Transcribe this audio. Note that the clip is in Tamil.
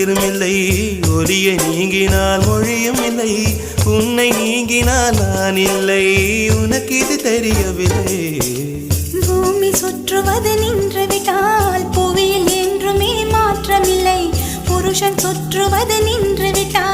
உயிரும் இல்லை, ஒலியை நீங்கினால் மொழியும் இல்லை, உன்னை நீங்கினால் நான் இல்லை, உனக்கு இது தெரியவில்லை. பூமி சுற்றுவது நின்று விட்டால் புவியில் என்றுமே மாற்றமில்லை, புருஷன் சுற்றுவது நின்று விட்டால்